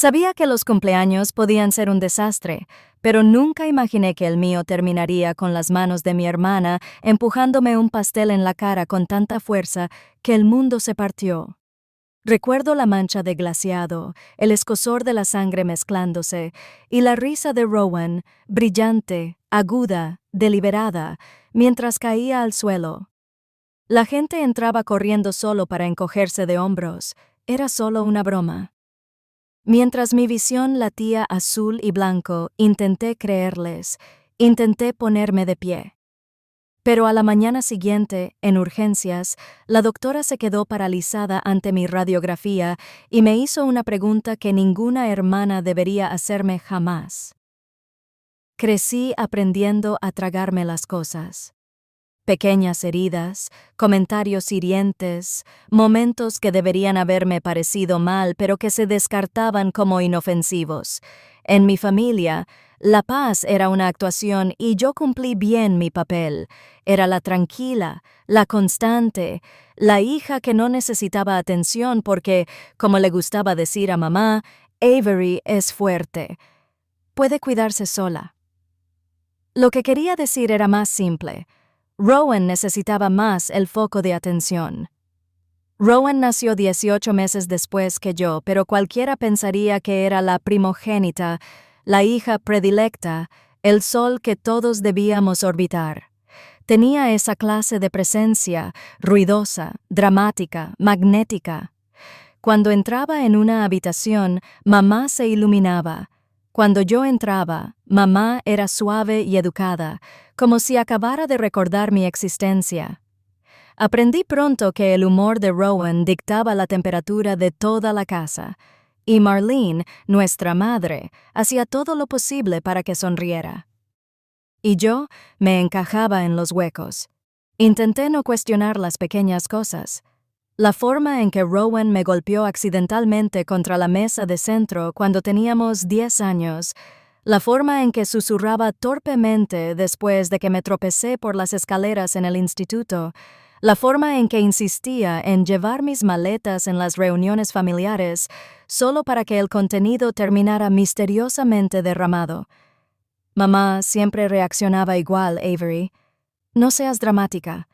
Sabía que los cumpleaños podían ser un desastre, pero nunca imaginé que el mío terminaría con las manos de mi hermana empujándome un pastel en la cara con tanta fuerza que el mundo se partió. Recuerdo la mancha de glaseado, el escozor de la sangre mezclándose, y la risa de Rowan, brillante, aguda, deliberada, mientras caía al suelo. La gente entraba corriendo solo para encogerse de hombros. Era solo una broma. Mientras mi visión latía azul y blanco, intenté creerles, intenté ponerme de pie. Pero a la mañana siguiente, en urgencias, la doctora se quedó paralizada ante mi radiografía y me hizo una pregunta que ninguna hermana debería hacerme jamás. Crecí aprendiendo a tragarme las cosas. Pequeñas heridas, comentarios hirientes, momentos que deberían haberme parecido mal pero que se descartaban como inofensivos. En mi familia, la paz era una actuación y yo cumplí bien mi papel. Era la tranquila, la constante, la hija que no necesitaba atención porque, como le gustaba decir a mamá, Avery es fuerte. Puede cuidarse sola. Lo que quería decir era más simple. Rowan necesitaba más el foco de atención. Rowan nació 18 meses después que yo, pero cualquiera pensaría que era la primogénita, la hija predilecta, el sol que todos debíamos orbitar. Tenía esa clase de presencia, ruidosa, dramática, magnética. Cuando entraba en una habitación, mamá se iluminaba. Cuando yo entraba, mamá era suave y educada, como si acabara de recordar mi existencia. Aprendí pronto que el humor de Rowan dictaba la temperatura de toda la casa, y Marlene, nuestra madre, hacía todo lo posible para que sonriera. Y yo me encajaba en los huecos. Intenté no cuestionar las pequeñas cosas. La forma en que Rowan me golpeó accidentalmente contra la mesa de centro cuando teníamos 10 años, la forma en que susurraba torpemente después de que me tropecé por las escaleras en el instituto, la forma en que insistía en llevar mis maletas en las reuniones familiares solo para que el contenido terminara misteriosamente derramado. Mamá siempre reaccionaba igual, Avery. No seas dramática.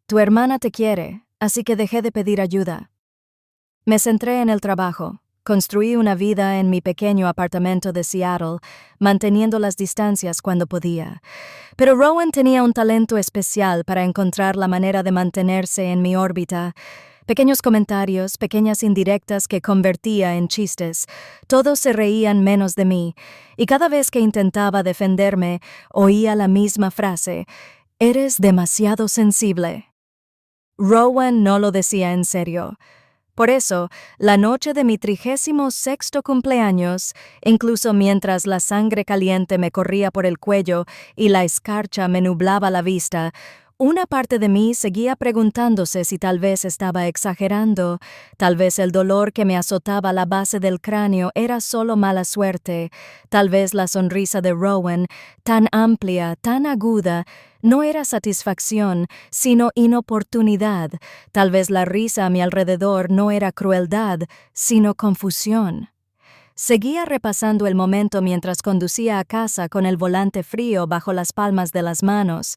Tu hermana te quiere, así que dejé de pedir ayuda. Me centré en el trabajo. Construí una vida en mi pequeño apartamento de Seattle, manteniendo las distancias cuando podía. Pero Rowan tenía un talento especial para encontrar la manera de mantenerse en mi órbita. Pequeños comentarios, pequeñas indirectas que convertía en chistes. Todos se reían menos de mí, y cada vez que intentaba defenderme, oía la misma frase: «Eres demasiado sensible». Rowan no lo decía en serio. Por eso, la noche de mi 36º cumpleaños, incluso mientras la sangre caliente me corría por el cuello y la escarcha me nublaba la vista, una parte de mí seguía preguntándose si tal vez estaba exagerando, tal vez el dolor que me azotaba la base del cráneo era solo mala suerte, tal vez la sonrisa de Rowan, tan amplia, tan aguda, no era satisfacción, sino inoportunidad. Tal vez la risa a mi alrededor no era crueldad, sino confusión. Seguía repasando el momento mientras conducía a casa con el volante frío bajo las palmas de las manos.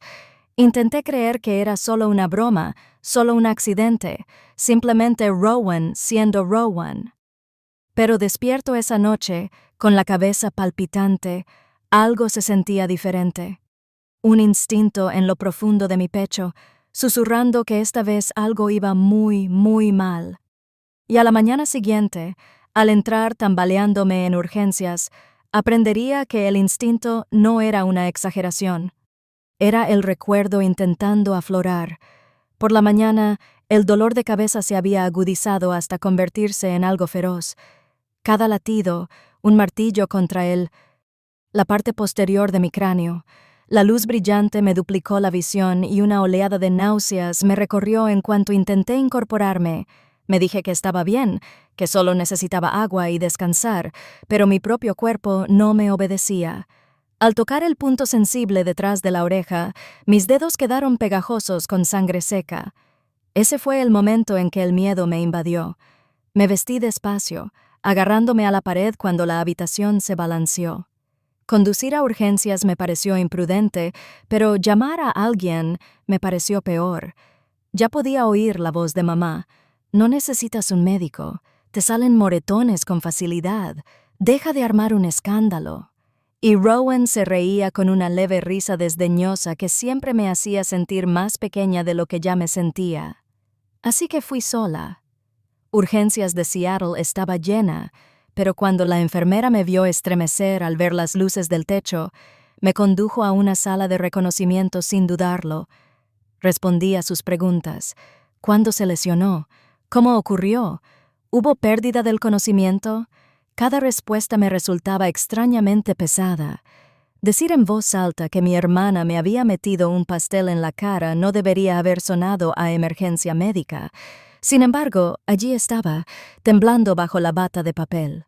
Intenté creer que era solo una broma, solo un accidente, simplemente Rowan siendo Rowan. Pero despierto esa noche, con la cabeza palpitante, algo se sentía diferente. Un instinto en lo profundo de mi pecho, susurrando que esta vez algo iba muy, muy mal. Y a la mañana siguiente, al entrar tambaleándome en urgencias, aprendería que el instinto no era una exageración. Era el recuerdo intentando aflorar. Por la mañana, el dolor de cabeza se había agudizado hasta convertirse en algo feroz. Cada latido, un martillo contra la parte posterior de mi cráneo. La luz brillante me duplicó la visión y una oleada de náuseas me recorrió en cuanto intenté incorporarme. Me dije que estaba bien, que solo necesitaba agua y descansar, pero mi propio cuerpo no me obedecía. Al tocar el punto sensible detrás de la oreja, mis dedos quedaron pegajosos con sangre seca. Ese fue el momento en que el miedo me invadió. Me vestí despacio, agarrándome a la pared cuando la habitación se balanceó. Conducir a urgencias me pareció imprudente, pero llamar a alguien me pareció peor. Ya podía oír la voz de mamá. No necesitas un médico. Te salen moretones con facilidad. Deja de armar un escándalo. Y Rowan se reía con una leve risa desdeñosa que siempre me hacía sentir más pequeña de lo que ya me sentía. Así que fui sola. Urgencias de Seattle estaba llena, pero cuando la enfermera me vio estremecer al ver las luces del techo, me condujo a una sala de reconocimiento sin dudarlo. Respondí a sus preguntas. ¿Cuándo se lesionó? ¿Cómo ocurrió? ¿Hubo pérdida del conocimiento? Cada respuesta me resultaba extrañamente pesada. Decir en voz alta que mi hermana me había metido un pastel en la cara no debería haber sonado a emergencia médica. Sin embargo, allí estaba, temblando bajo la bata de papel.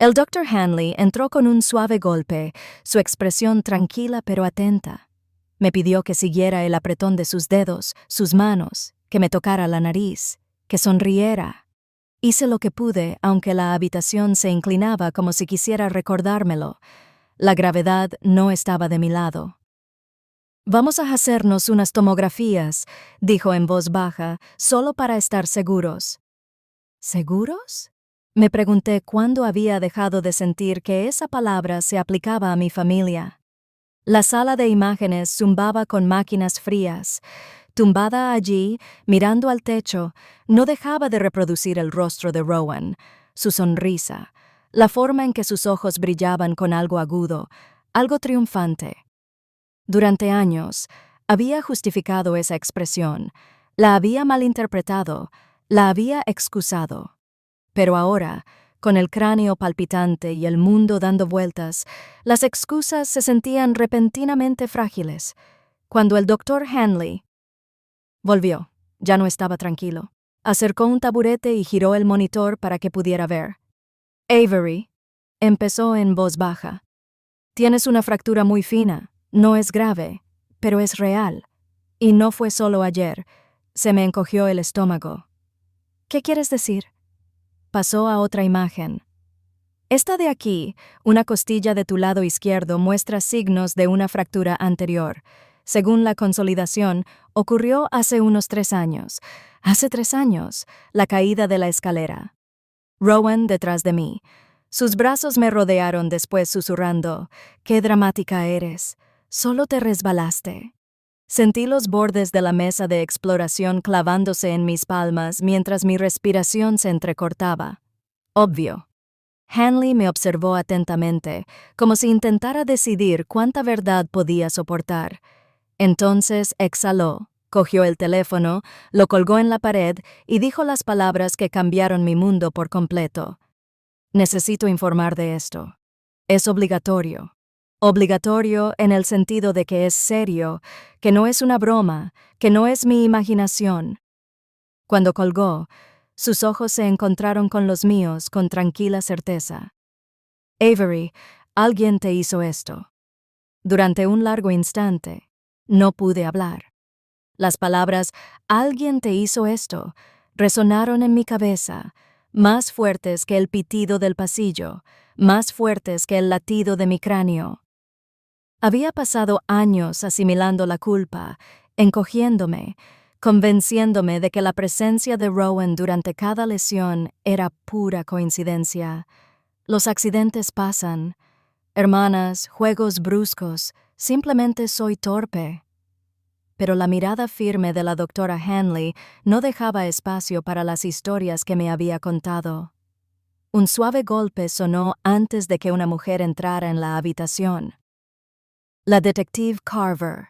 El Dr. Hanley entró con un suave golpe, su expresión tranquila pero atenta. Me pidió que siguiera el apretón de sus dedos, sus manos, que me tocara la nariz, que sonriera. Hice lo que pude, aunque la habitación se inclinaba como si quisiera recordármelo. La gravedad no estaba de mi lado. «Vamos a hacernos unas tomografías», dijo en voz baja, solo para estar seguros. ¿Seguros? Me pregunté cuándo había dejado de sentir que esa palabra se aplicaba a mi familia. La sala de imágenes zumbaba con máquinas frías. Tumbada allí, mirando al techo, no dejaba de reproducir el rostro de Rowan, su sonrisa, la forma en que sus ojos brillaban con algo agudo, algo triunfante. Durante años, había justificado esa expresión, la había malinterpretado, la había excusado. Pero ahora, con el cráneo palpitante y el mundo dando vueltas, las excusas se sentían repentinamente frágiles. Cuando el Dr. Hanley volvió, ya no estaba tranquilo. Acercó un taburete y giró el monitor para que pudiera ver. «Avery», empezó en voz baja. «Tienes una fractura muy fina. No es grave, pero es real. Y no fue solo ayer. Se me encogió el estómago». «¿Qué quieres decir?» Pasó a otra imagen. «Esta de aquí, una costilla de tu lado izquierdo, muestra signos de una fractura anterior. Según la consolidación, ocurrió hace unos 3 años. Hace 3 años, la caída de la escalera. Rowan detrás de mí. Sus brazos me rodearon después susurrando, «¡Qué dramática eres! Solo te resbalaste». Sentí los bordes de la mesa de exploración clavándose en mis palmas mientras mi respiración se entrecortaba. Obvio. Hanley me observó atentamente, como si intentara decidir cuánta verdad podía soportar. Entonces exhaló, cogió el teléfono, lo colgó en la pared y dijo las palabras que cambiaron mi mundo por completo. «Necesito informar de esto. Es obligatorio. Obligatorio en el sentido de que es serio, que no es una broma, que no es mi imaginación». Cuando colgó, sus ojos se encontraron con los míos con tranquila certeza. «Avery, alguien te hizo esto». Durante un largo instante, no pude hablar. Las palabras «alguien te hizo esto» resonaron en mi cabeza, más fuertes que el pitido del pasillo, más fuertes que el latido de mi cráneo. Había pasado años asimilando la culpa, encogiéndome, convenciéndome de que la presencia de Rowan durante cada lesión era pura coincidencia. Los accidentes pasan. Hermanas, juegos bruscos, simplemente soy torpe. Pero la mirada firme de la doctora Hanley no dejaba espacio para las historias que me había contado. Un suave golpe sonó antes de que una mujer entrara en la habitación. La detective Carver.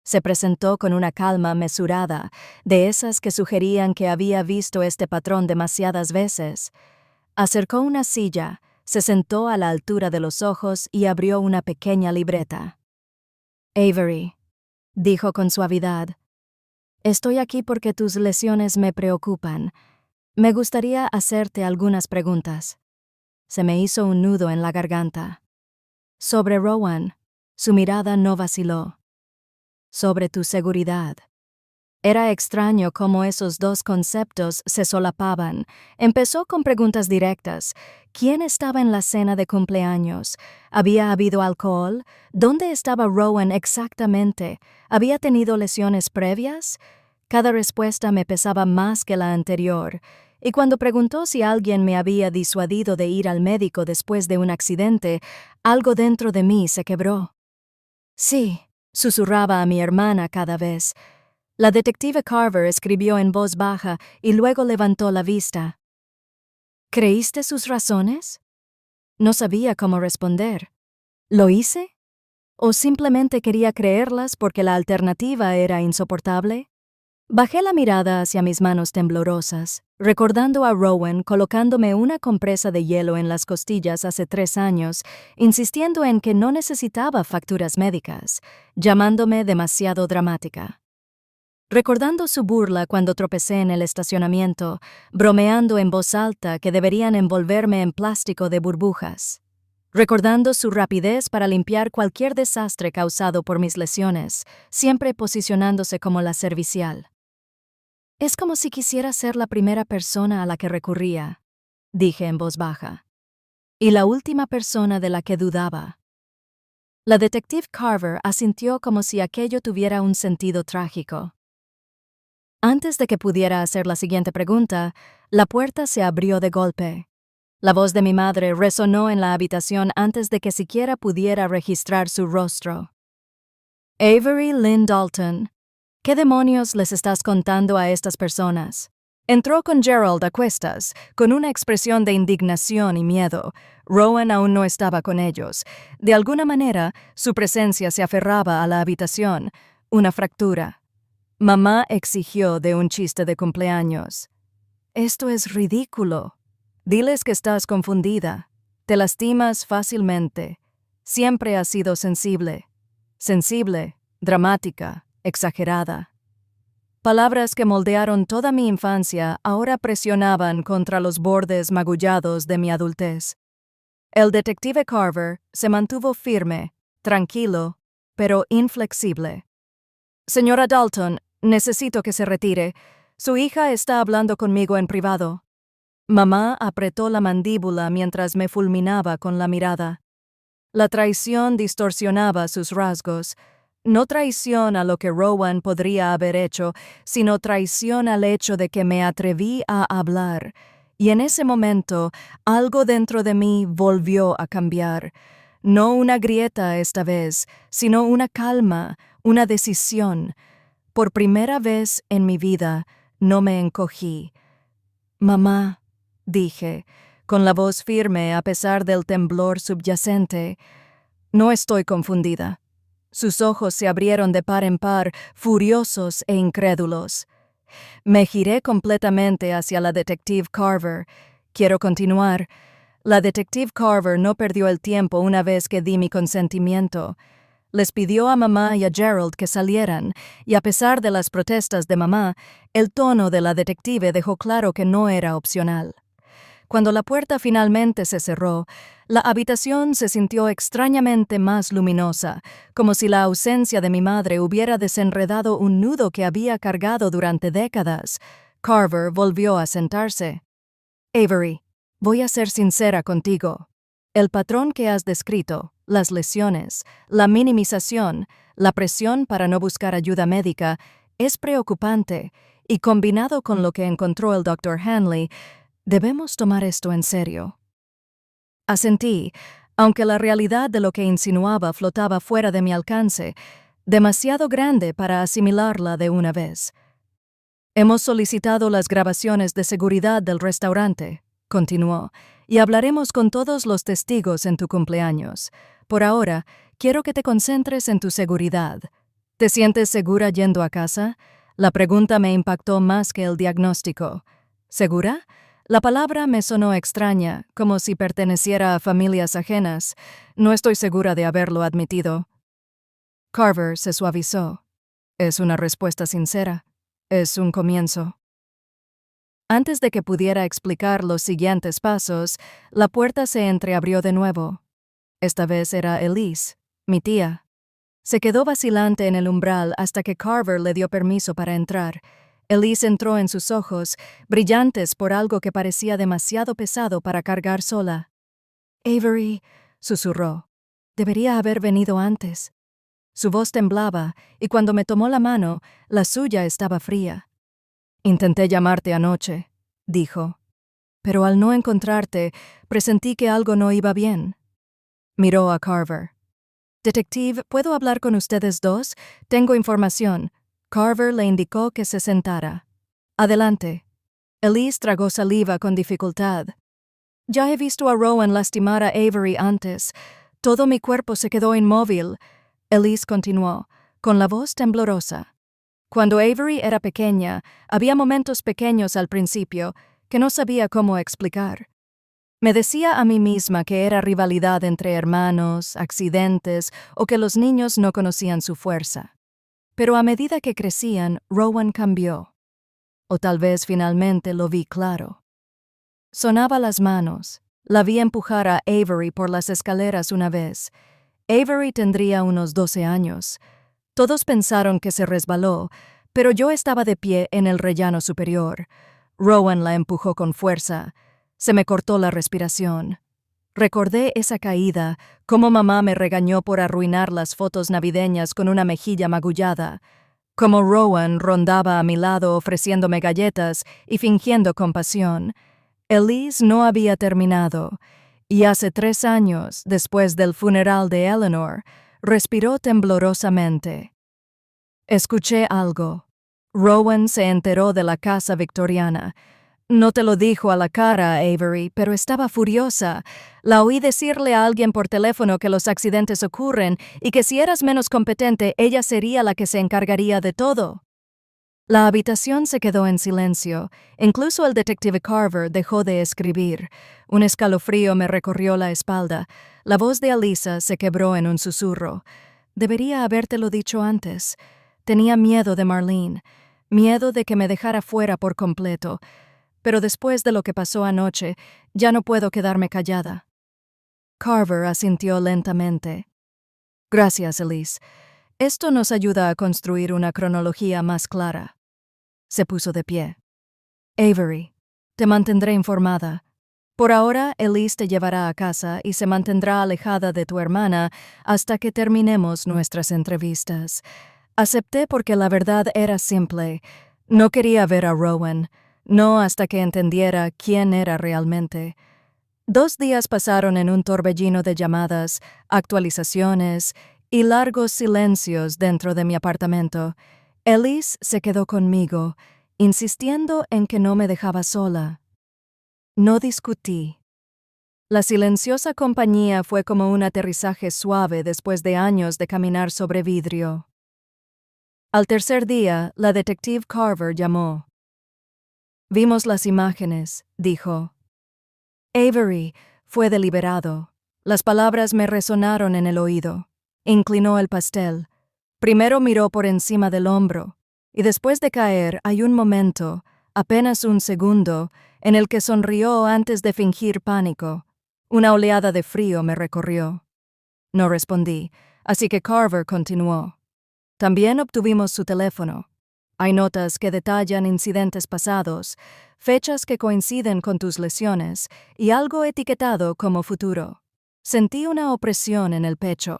Se presentó con una calma mesurada, de esas que sugerían que había visto este patrón demasiadas veces. Acercó una silla, se sentó a la altura de los ojos y abrió una pequeña libreta. «Avery», dijo con suavidad, «estoy aquí porque tus lesiones me preocupan. Me gustaría hacerte algunas preguntas». Se me hizo un nudo en la garganta. «Sobre Rowan». Su mirada no vaciló. «Sobre tu seguridad». Era extraño cómo esos dos conceptos se solapaban. Empezó con preguntas directas. ¿Quién estaba en la cena de cumpleaños? ¿Había habido alcohol? ¿Dónde estaba Rowan exactamente? ¿Había tenido lesiones previas? Cada respuesta me pesaba más que la anterior. Y cuando preguntó si alguien me había disuadido de ir al médico después de un accidente, algo dentro de mí se quebró. Sí, susurraba a mi hermana cada vez. La detective Carver escribió en voz baja y luego levantó la vista. ¿Creíste sus razones? No sabía cómo responder. ¿Lo hice? ¿O simplemente quería creerlas porque la alternativa era insoportable? Bajé la mirada hacia mis manos temblorosas, recordando a Rowan colocándome una compresa de hielo en las costillas hace 3 años, insistiendo en que no necesitaba facturas médicas, llamándome demasiado dramática. Recordando su burla cuando tropecé en el estacionamiento, bromeando en voz alta que deberían envolverme en plástico de burbujas. Recordando su rapidez para limpiar cualquier desastre causado por mis lesiones, siempre posicionándose como la servicial. Es como si quisiera ser la primera persona a la que recurría, dije en voz baja, y la última persona de la que dudaba. La detective Carver asintió como si aquello tuviera un sentido trágico. Antes de que pudiera hacer la siguiente pregunta, la puerta se abrió de golpe. La voz de mi madre resonó en la habitación antes de que siquiera pudiera registrar su rostro. Avery Lynn Dalton, ¿qué demonios les estás contando a estas personas? Entró con Gerald a cuestas, con una expresión de indignación y miedo. Rowan aún no estaba con ellos. De alguna manera, su presencia se aferraba a la habitación. Una fractura. Mamá exigió de un chiste de cumpleaños. Esto es ridículo. Diles que estás confundida. Te lastimas fácilmente. Siempre has sido sensible. Sensible, dramática, exagerada. Palabras que moldearon toda mi infancia ahora presionaban contra los bordes magullados de mi adultez. El detective Carver se mantuvo firme, tranquilo, pero inflexible. Señora Dalton, necesito que se retire. Su hija está hablando conmigo en privado. Mamá apretó la mandíbula mientras me fulminaba con la mirada. La traición distorsionaba sus rasgos. No traición a lo que Rowan podría haber hecho, sino traición al hecho de que me atreví a hablar. Y en ese momento, algo dentro de mí volvió a cambiar. No una grieta esta vez, sino una calma, una decisión. Por primera vez en mi vida, no me encogí. Mamá, dije, con la voz firme a pesar del temblor subyacente, no estoy confundida. Sus ojos se abrieron de par en par, furiosos e incrédulos. Me giré completamente hacia la detective Carver. Quiero continuar. La detective Carver no perdió el tiempo una vez que di mi consentimiento. Les pidió a mamá y a Gerald que salieran, y a pesar de las protestas de mamá, el tono de la detective dejó claro que no era opcional. Cuando la puerta finalmente se cerró, la habitación se sintió extrañamente más luminosa, como si la ausencia de mi madre hubiera desenredado un nudo que había cargado durante décadas. Carver volvió a sentarse. Avery, voy a ser sincera contigo. El patrón que has descrito, las lesiones, la minimización, la presión para no buscar ayuda médica, es preocupante, y combinado con lo que encontró el Dr. Hanley, debemos tomar esto en serio. Asentí, aunque la realidad de lo que insinuaba flotaba fuera de mi alcance, demasiado grande para asimilarla de una vez. Hemos solicitado las grabaciones de seguridad del restaurante, continuó, y hablaremos con todos los testigos en tu cumpleaños. Por ahora, quiero que te concentres en tu seguridad. ¿Te sientes segura yendo a casa? La pregunta me impactó más que el diagnóstico. ¿Segura? La palabra me sonó extraña, como si perteneciera a familias ajenas. No estoy segura de haberlo admitido. Carver se suavizó. Es una respuesta sincera. Es un comienzo. Antes de que pudiera explicar los siguientes pasos, la puerta se entreabrió de nuevo. Esta vez era Elise, mi tía. Se quedó vacilante en el umbral hasta que Carver le dio permiso para entrar. Elise entró en sus ojos, brillantes por algo que parecía demasiado pesado para cargar sola. «Avery», susurró, «debería haber venido antes». Su voz temblaba, y cuando me tomó la mano, la suya estaba fría. «Intenté llamarte anoche», dijo, «pero al no encontrarte, presentí que algo no iba bien». Miró a Carver. «Detective, ¿puedo hablar con ustedes dos? Tengo información». Carver le indicó que se sentara. «Adelante». Elise tragó saliva con dificultad. «Ya he visto a Rowan lastimar a Avery antes. Todo mi cuerpo se quedó inmóvil». Elise continuó, con la voz temblorosa. «Cuando Avery era pequeña, había momentos pequeños al principio que no sabía cómo explicar. Me decía a mí misma que era rivalidad entre hermanos, accidentes o que los niños no conocían su fuerza. Pero a medida que crecían, Rowan cambió. O tal vez finalmente lo vi claro. Sonaba las manos. La vi empujar a Avery por las escaleras una vez. Avery tendría unos 12 años. Todos pensaron que se resbaló, pero yo estaba de pie en el rellano superior. Rowan la empujó con fuerza. Se me cortó la respiración. Recordé esa caída, cómo mamá me regañó por arruinar las fotos navideñas con una mejilla magullada, cómo Rowan rondaba a mi lado ofreciéndome galletas y fingiendo compasión. Elise no había terminado, y hace 3 años, después del funeral de Eleanor, respiró temblorosamente. Escuché algo. Rowan se enteró de la casa victoriana. No te lo dijo a la cara, Avery, pero estaba furiosa. La oí decirle a alguien por teléfono que los accidentes ocurren y que si eras menos competente, ella sería la que se encargaría de todo. La habitación se quedó en silencio. Incluso el detective Carver dejó de escribir. Un escalofrío me recorrió la espalda. La voz de Alisa se quebró en un susurro. Debería habértelo dicho antes. Tenía miedo de Marlene. Miedo de que me dejara fuera por completo. Pero después de lo que pasó anoche, ya no puedo quedarme callada. Carver asintió lentamente. Gracias, Elise. Esto nos ayuda a construir una cronología más clara. Se puso de pie. Avery, te mantendré informada. Por ahora, Elise te llevará a casa y se mantendrá alejada de tu hermana hasta que terminemos nuestras entrevistas. Acepté porque la verdad era simple. No quería ver a Rowan. No hasta que entendiera quién era realmente. 2 días pasaron en un torbellino de llamadas, actualizaciones y largos silencios dentro de mi apartamento. Elise se quedó conmigo, insistiendo en que no me dejaba sola. No discutí. La silenciosa compañía fue como un aterrizaje suave después de años de caminar sobre vidrio. Al tercer día, la detective Carver llamó. Vimos las imágenes, dijo. Avery fue deliberado. Las palabras me resonaron en el oído. Inclinó el pastel. Primero miró por encima del hombro, y después de caer hay un momento, apenas un segundo, en el que sonrió antes de fingir pánico. Una oleada de frío me recorrió. No respondí, así que Carver continuó. También obtuvimos su teléfono. Hay notas que detallan incidentes pasados, fechas que coinciden con tus lesiones y algo etiquetado como futuro. Sentí una opresión en el pecho.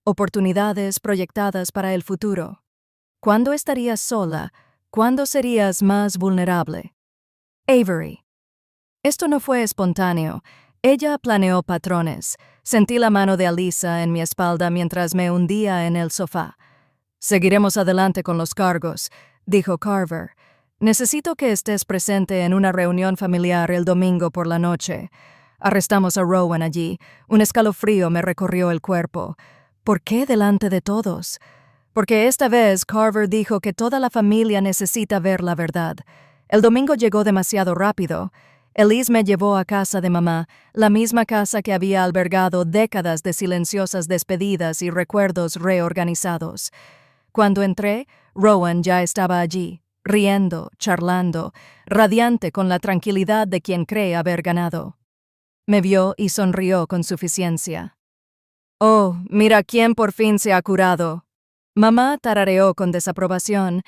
Oportunidades proyectadas para el futuro. ¿Cuándo estarías sola? ¿Cuándo serías más vulnerable? Avery. Esto no fue espontáneo. Ella planeó patrones. Sentí la mano de Alisa en mi espalda mientras me hundía en el sofá. Seguiremos adelante con los cargos, dijo Carver. Necesito que estés presente en una reunión familiar el domingo por la noche. Arrestamos a Rowan allí. Un escalofrío me recorrió el cuerpo. ¿Por qué delante de todos? Porque esta vez Carver dijo que toda la familia necesita ver la verdad. El domingo llegó demasiado rápido. Elise me llevó a casa de mamá, la misma casa que había albergado décadas de silenciosas despedidas y recuerdos reorganizados. Cuando entré, Rowan ya estaba allí, riendo, charlando, radiante con la tranquilidad de quien cree haber ganado. Me vio y sonrió con suficiencia. Oh, mira quién por fin se ha curado. Mamá tarareó con desaprobación.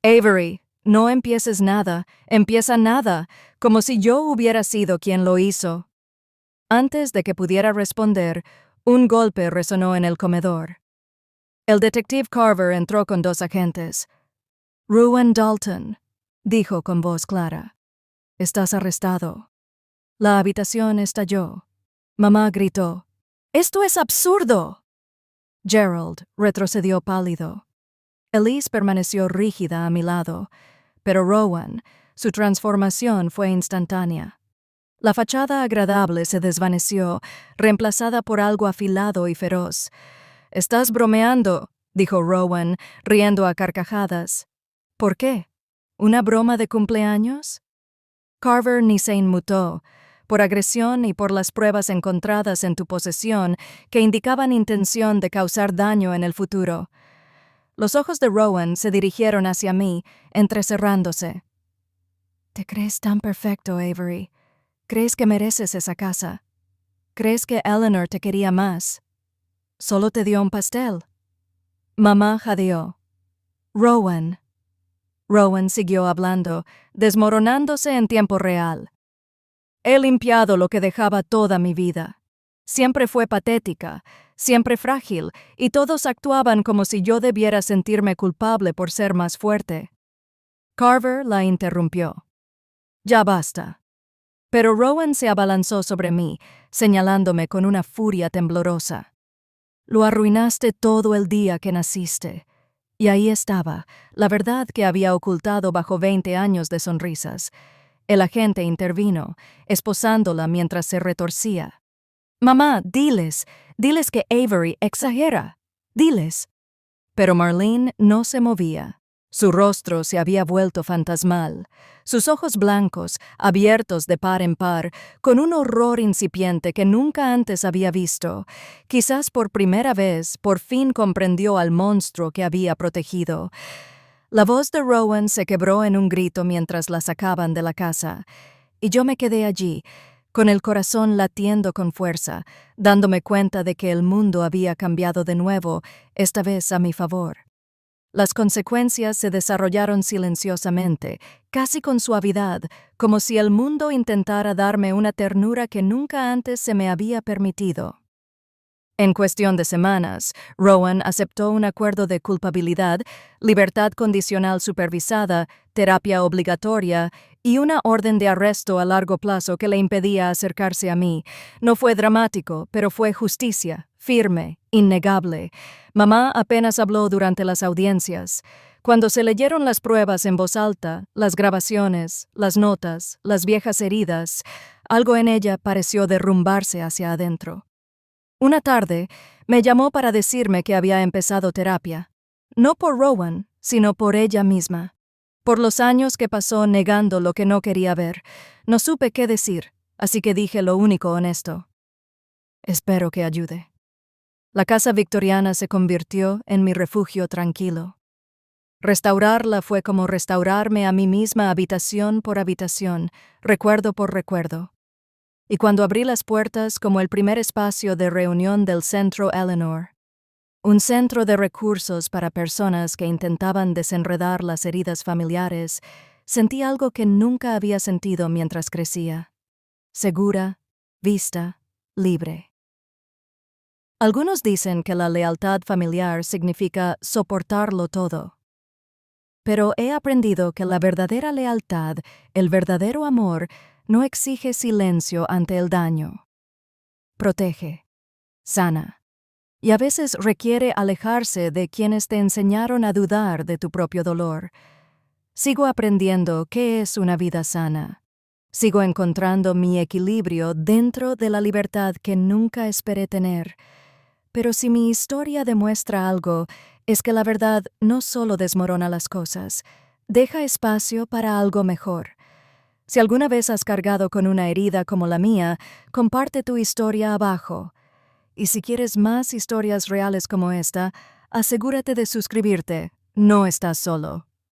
Avery, no empieces nada, empieza nada, como si yo hubiera sido quien lo hizo. Antes de que pudiera responder, un golpe resonó en el comedor. El detective Carver entró con 2 agentes. Rowan Dalton, dijo con voz clara. Estás arrestado. La habitación estalló. Mamá gritó. ¡Esto es absurdo! Gerald retrocedió pálido. Elise permaneció rígida a mi lado, pero Rowan, su transformación fue instantánea. La fachada agradable se desvaneció, reemplazada por algo afilado y feroz. «Estás bromeando», dijo Rowan, riendo a carcajadas. «¿Por qué? ¿Una broma de cumpleaños?» Carver ni se inmutó, por agresión y por las pruebas encontradas en tu posesión que indicaban intención de causar daño en el futuro. Los ojos de Rowan se dirigieron hacia mí, entrecerrándose. «¿Te crees tan perfecto, Avery? ¿Crees que mereces esa casa? ¿Crees que Eleanor te quería más? Solo te dio un pastel». Mamá jadeó. «Rowan». Rowan siguió hablando, desmoronándose en tiempo real. «He limpiado lo que dejaba toda mi vida. Siempre fue patética, siempre frágil, y todos actuaban como si yo debiera sentirme culpable por ser más fuerte». Carver la interrumpió. «Ya basta». Pero Rowan se abalanzó sobre mí, señalándome con una furia temblorosa. «Lo arruinaste todo el día que naciste». Y ahí estaba, la verdad que había ocultado bajo 20 años de sonrisas. El agente intervino, esposándola mientras se retorcía. «Mamá, diles que Avery exagera. Diles». Pero Marlene no se movía. Su rostro se había vuelto fantasmal, sus ojos blancos, abiertos de par en par, con un horror incipiente que nunca antes había visto. Quizás por primera vez, por fin comprendió al monstruo que había protegido. La voz de Rowan se quebró en un grito mientras la sacaban de la casa, y yo me quedé allí, con el corazón latiendo con fuerza, dándome cuenta de que el mundo había cambiado de nuevo, esta vez a mi favor. Las consecuencias se desarrollaron silenciosamente, casi con suavidad, como si el mundo intentara darme una ternura que nunca antes se me había permitido. En cuestión de semanas, Rowan aceptó un acuerdo de culpabilidad, libertad condicional supervisada, terapia obligatoria y una orden de arresto a largo plazo que le impedía acercarse a mí. No fue dramático, pero fue justicia, firme, innegable. Mamá apenas habló durante las audiencias. Cuando se leyeron las pruebas en voz alta, las grabaciones, las notas, las viejas heridas, algo en ella pareció derrumbarse hacia adentro. Una tarde, me llamó para decirme que había empezado terapia. No por Rowan, sino por ella misma. Por los años que pasó negando lo que no quería ver, no supe qué decir, así que dije lo único honesto. Espero que ayude. La casa victoriana se convirtió en mi refugio tranquilo. Restaurarla fue como restaurarme a mí misma habitación por habitación, recuerdo por recuerdo. Y cuando abrí las puertas como el primer espacio de reunión del Centro Eleanor, un centro de recursos para personas que intentaban desenredar las heridas familiares, sentí algo que nunca había sentido mientras crecía. Segura, vista, libre. Algunos dicen que la lealtad familiar significa soportarlo todo. Pero he aprendido que la verdadera lealtad, el verdadero amor, no exige silencio ante el daño. Protege, sana, y a veces requiere alejarse de quienes te enseñaron a dudar de tu propio dolor. Sigo aprendiendo qué es una vida sana. Sigo encontrando mi equilibrio dentro de la libertad que nunca esperé tener. Pero si mi historia demuestra algo, es que la verdad no solo desmorona las cosas, deja espacio para algo mejor. Si alguna vez has cargado con una herida como la mía, comparte tu historia abajo. Y si quieres más historias reales como esta, asegúrate de suscribirte. No estás solo.